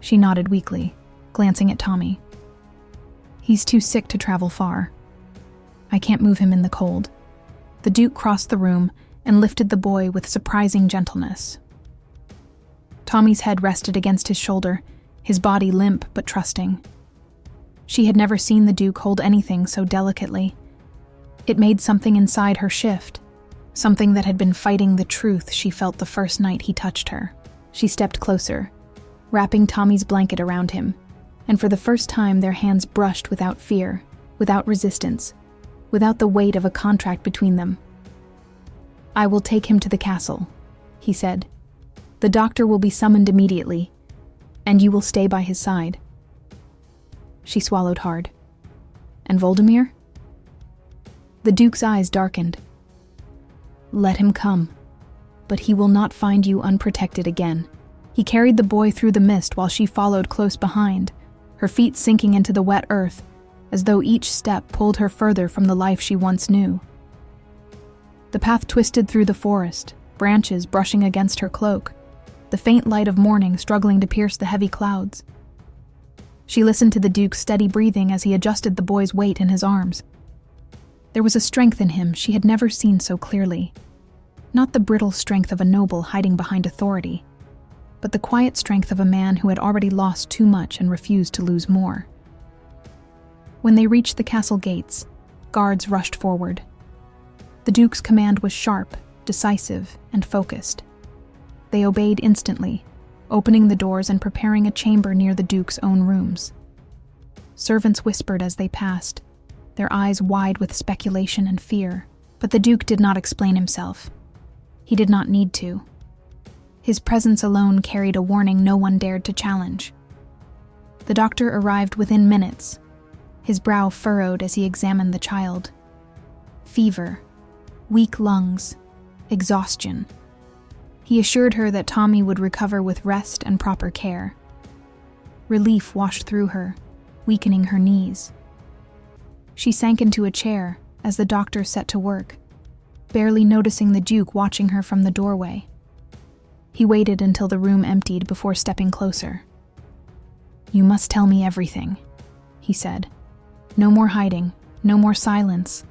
She nodded weakly, glancing at Tommy. "He's too sick to travel far. I can't move him in the cold." The Duke crossed the room and lifted the boy with surprising gentleness. Tommy's head rested against his shoulder, his body limp but trusting. She had never seen the Duke hold anything so delicately. It made something inside her shift, something that had been fighting the truth she felt the first night he touched her. She stepped closer, wrapping Tommy's blanket around him, and for the first time their hands brushed without fear, without resistance, without the weight of a contract between them. "I will take him to the castle," he said. "The doctor will be summoned immediately, and you will stay by his side." She swallowed hard. "And Voldemir?" The Duke's eyes darkened. "Let him come, but he will not find you unprotected again." He carried the boy through the mist while she followed close behind, her feet sinking into the wet earth, as though each step pulled her further from the life she once knew. The path twisted through the forest, branches brushing against her cloak, the faint light of morning struggling to pierce the heavy clouds. She listened to the Duke's steady breathing as he adjusted the boy's weight in his arms. There was a strength in him she had never seen so clearly. Not the brittle strength of a noble hiding behind authority, but the quiet strength of a man who had already lost too much and refused to lose more. When they reached the castle gates, guards rushed forward. The Duke's command was sharp, decisive, and focused. They obeyed instantly, opening the doors and preparing a chamber near the Duke's own rooms. Servants whispered as they passed, their eyes wide with speculation and fear, but the Duke did not explain himself. He did not need to. His presence alone carried a warning no one dared to challenge. The doctor arrived within minutes, his brow furrowed as he examined the child. Fever, weak lungs, exhaustion. He assured her that Tommy would recover with rest and proper care. Relief washed through her, weakening her knees. She sank into a chair as the doctor set to work, barely noticing the Duke watching her from the doorway. He waited until the room emptied before stepping closer. "You must tell me everything," he said. "No more hiding, no more silence.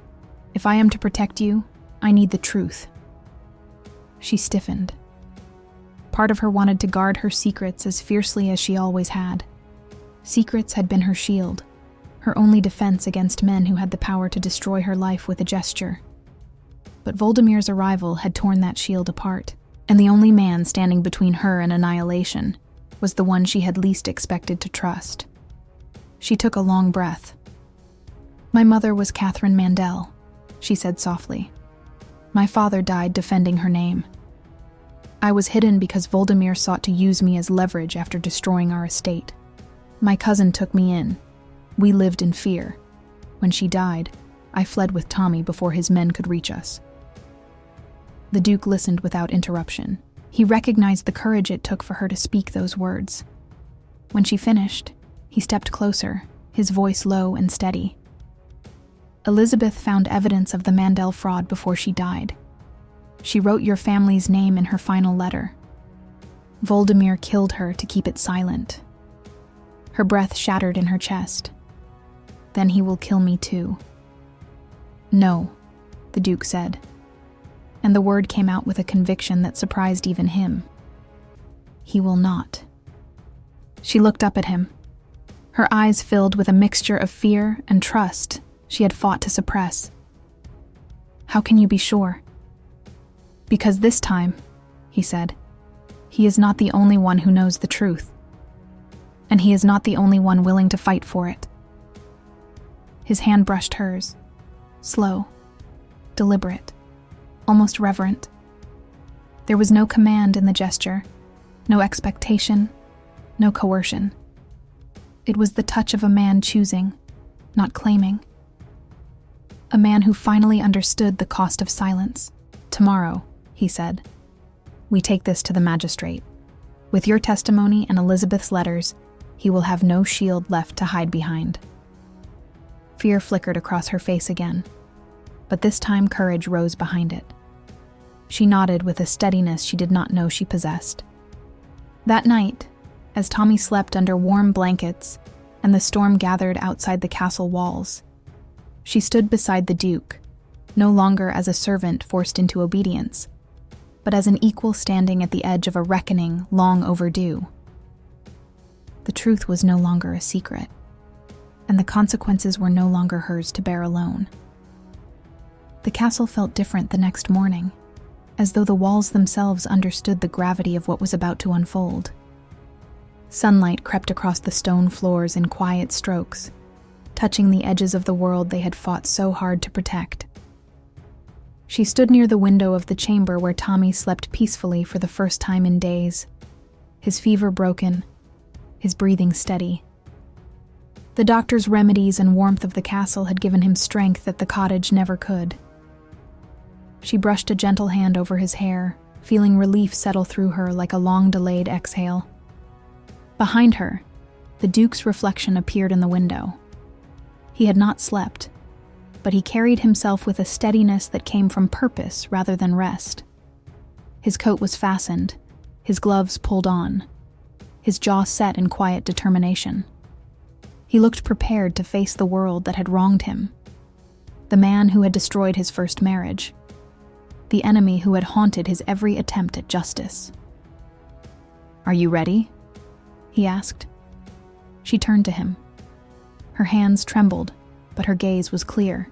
If I am to protect you, I need the truth." She stiffened. Part of her wanted to guard her secrets as fiercely as she always had. Secrets had been her shield, her only defense against men who had the power to destroy her life with a gesture. But Voldemir's arrival had torn that shield apart, and the only man standing between her and annihilation was the one she had least expected to trust. She took a long breath. "My mother was Catherine Mandel," she said softly. "My father died defending her name. I was hidden because Voldemir sought to use me as leverage after destroying our estate. My cousin took me in. We lived in fear. When she died, I fled with Tommy before his men could reach us." The Duke listened without interruption. He recognized the courage it took for her to speak those words. When she finished, he stepped closer, his voice low and steady. "Elizabeth found evidence of the Mandel fraud before she died. She wrote your family's name in her final letter. Voldemir killed her to keep it silent." Her breath shattered in her chest. "Then he will kill me too." "No," the Duke said, and the word came out with a conviction that surprised even him. "He will not." She looked up at him, her eyes filled with a mixture of fear and trust she had fought to suppress. "How can you be sure?" "Because this time," he said, "he is not the only one who knows the truth. And he is not the only one willing to fight for it." His hand brushed hers, slow, deliberate, almost reverent. There was no command in the gesture, no expectation, no coercion. It was the touch of a man choosing, not claiming. A man who finally understood the cost of silence. "Tomorrow," he said, "we take this to the magistrate. With your testimony and Elizabeth's letters, he will have no shield left to hide behind." Fear flickered across her face again, but this time courage rose behind it. She nodded with a steadiness she did not know she possessed. That night, as Tommy slept under warm blankets and the storm gathered outside the castle walls, she stood beside the Duke, no longer as a servant forced into obedience, but as an equal standing at the edge of a reckoning long overdue. The truth was no longer a secret, and the consequences were no longer hers to bear alone. The castle felt different the next morning, as though the walls themselves understood the gravity of what was about to unfold. Sunlight crept across the stone floors in quiet strokes, touching the edges of the world they had fought so hard to protect. She stood near the window of the chamber where Tommy slept peacefully for the first time in days, his fever broken, his breathing steady. The doctor's remedies and warmth of the castle had given him strength that the cottage never could. She brushed a gentle hand over his hair, feeling relief settle through her like a long-delayed exhale. Behind her, the Duke's reflection appeared in the window. He had not slept, but he carried himself with a steadiness that came from purpose rather than rest. His coat was fastened, his gloves pulled on, his jaw set in quiet determination. He looked prepared to face the world that had wronged him, the man who had destroyed his first marriage, the enemy who had haunted his every attempt at justice. "Are you ready?" he asked. She turned to him. Her hands trembled, but her gaze was clear.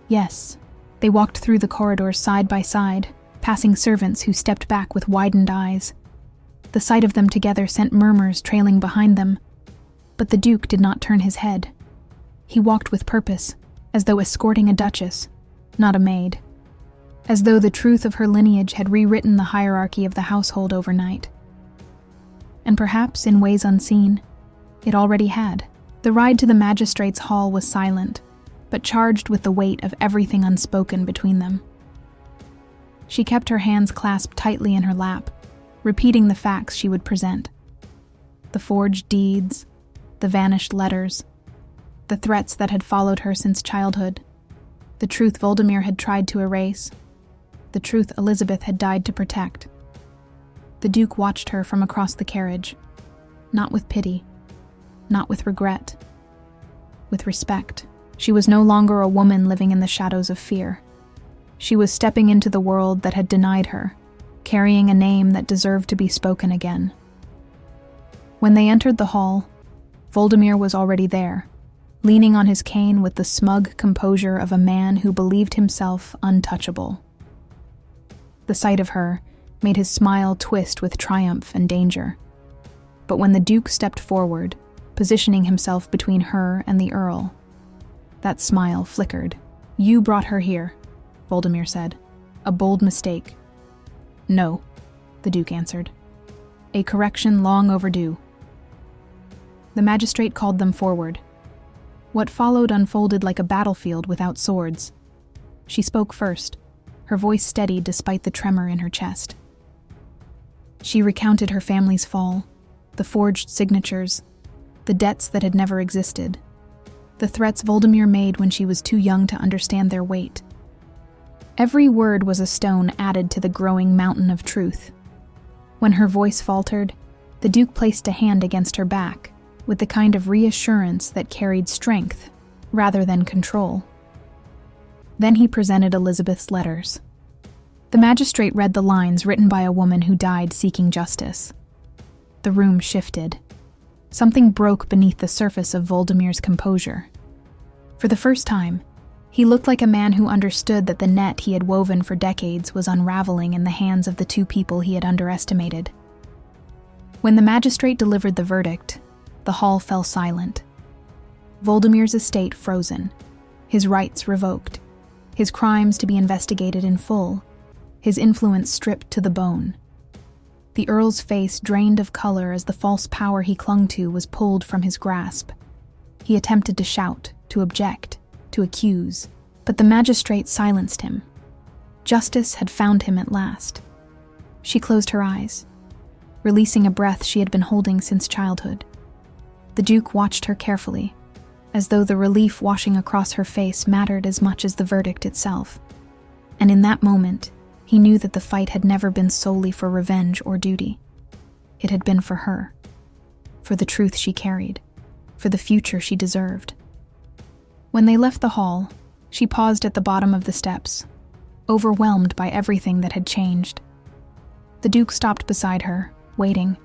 Yes. They walked through the corridors side by side, passing servants who stepped back with widened eyes. The sight of them together sent murmurs trailing behind them, but the Duke did not turn his head. He walked with purpose, as though escorting a duchess, not a maid. As though the truth of her lineage had rewritten the hierarchy of the household overnight. And perhaps, in ways unseen, it already had. The ride to the magistrate's hall was silent, but charged with the weight of everything unspoken between them. She kept her hands clasped tightly in her lap, repeating the facts she would present. The forged deeds, the vanished letters, the threats that had followed her since childhood, the truth Voldemir had tried to erase, the truth Elizabeth had died to protect. The Duke watched her from across the carriage, not with pity, not with regret, with respect. She was no longer a woman living in the shadows of fear. She was stepping into the world that had denied her, carrying a name that deserved to be spoken again. When they entered the hall, Voldemir was already there, leaning on his cane with the smug composure of a man who believed himself untouchable. The sight of her made his smile twist with triumph and danger. But when the Duke stepped forward, positioning himself between her and the Earl, that smile flickered. "You brought her here," Voldemir said. "A bold mistake." "No," the Duke answered. "A correction long overdue." The magistrate called them forward. What followed unfolded like a battlefield without swords. She spoke first, her voice steady despite the tremor in her chest. She recounted her family's fall, the forged signatures, the debts that had never existed, the threats Voldemir made when she was too young to understand their weight. Every word was a stone added to the growing mountain of truth. When her voice faltered, the Duke placed a hand against her back, with the kind of reassurance that carried strength rather than control. Then he presented Elizabeth's letters. The magistrate read the lines written by a woman who died seeking justice. The room shifted. Something broke beneath the surface of Voldemir's composure. For the first time, he looked like a man who understood that the net he had woven for decades was unraveling in the hands of the two people he had underestimated. When the magistrate delivered the verdict, the hall fell silent. Voldemir's estate frozen, his rights revoked, his crimes to be investigated in full, his influence stripped to the bone. The Earl's face drained of color as the false power he clung to was pulled from his grasp. He attempted to shout, to object, to accuse, but the magistrate silenced him. Justice had found him at last. She closed her eyes, releasing a breath she had been holding since childhood. The Duke watched her carefully, as though the relief washing across her face mattered as much as the verdict itself. And in that moment, he knew that the fight had never been solely for revenge or duty. It had been for her, for the truth she carried, for the future she deserved. When they left the hall, she paused at the bottom of the steps, overwhelmed by everything that had changed. The Duke stopped beside her, waiting.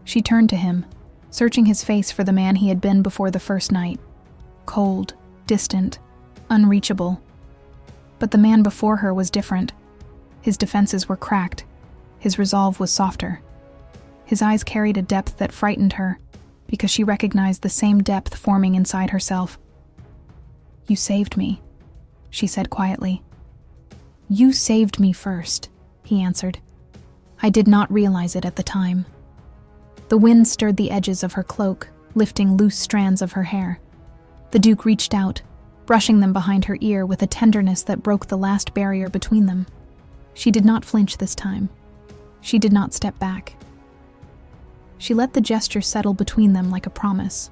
She turned to him, searching his face for the man he had been before the first night. Cold, distant, unreachable. But the man before her was different. His defenses were cracked. His resolve was softer. His eyes carried a depth that frightened her, because she recognized the same depth forming inside herself. "You saved me," she said quietly. "You saved me first," he answered. "I did not realize it at the time." The wind stirred the edges of her cloak, lifting loose strands of her hair. The Duke reached out, brushing them behind her ear with a tenderness that broke the last barrier between them. She did not flinch this time. She did not step back. She let the gesture settle between them like a promise.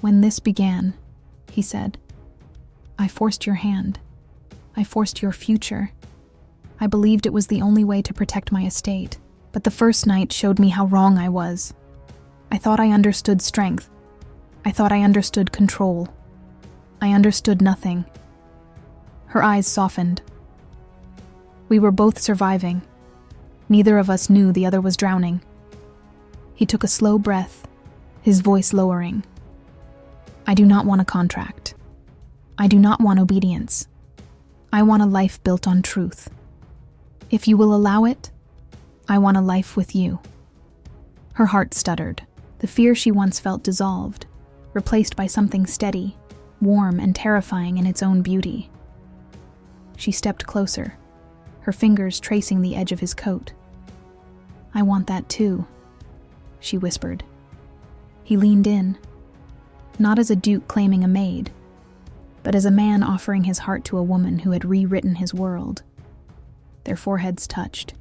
"When this began," he said, "I forced your hand. I forced your future. I believed it was the only way to protect my estate. But the first night showed me how wrong I was. I thought I understood strength. I thought I understood control. I understood nothing." Her eyes softened. "We were both surviving. Neither of us knew the other was drowning." He took a slow breath, his voice lowering. "I do not want a contract. I do not want obedience. I want a life built on truth. If you will allow it, I want a life with you." Her heart stuttered. The fear she once felt dissolved, replaced by something steady, warm and terrifying in its own beauty. She stepped closer, her fingers tracing the edge of his coat. "I want that too," she whispered. He leaned in, not as a duke claiming a maid, but as a man offering his heart to a woman who had rewritten his world. Their foreheads touched.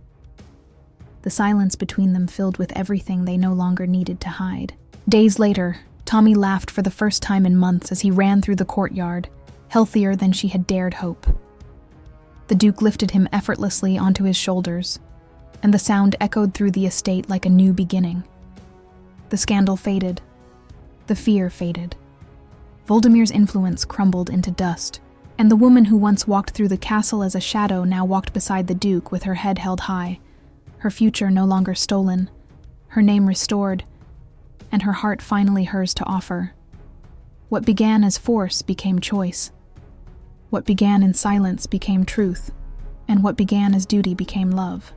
The silence between them filled with everything they no longer needed to hide. Days later, Tommy laughed for the first time in months as he ran through the courtyard, healthier than she had dared hope. The Duke lifted him effortlessly onto his shoulders, and the sound echoed through the estate like a new beginning. The scandal faded. The fear faded. Voldemir's influence crumbled into dust, and the woman who once walked through the castle as a shadow now walked beside the Duke with her head held high, her future no longer stolen, her name restored, and her heart finally hers to offer. What began as force became choice. What began in silence became truth, and what began as duty became love.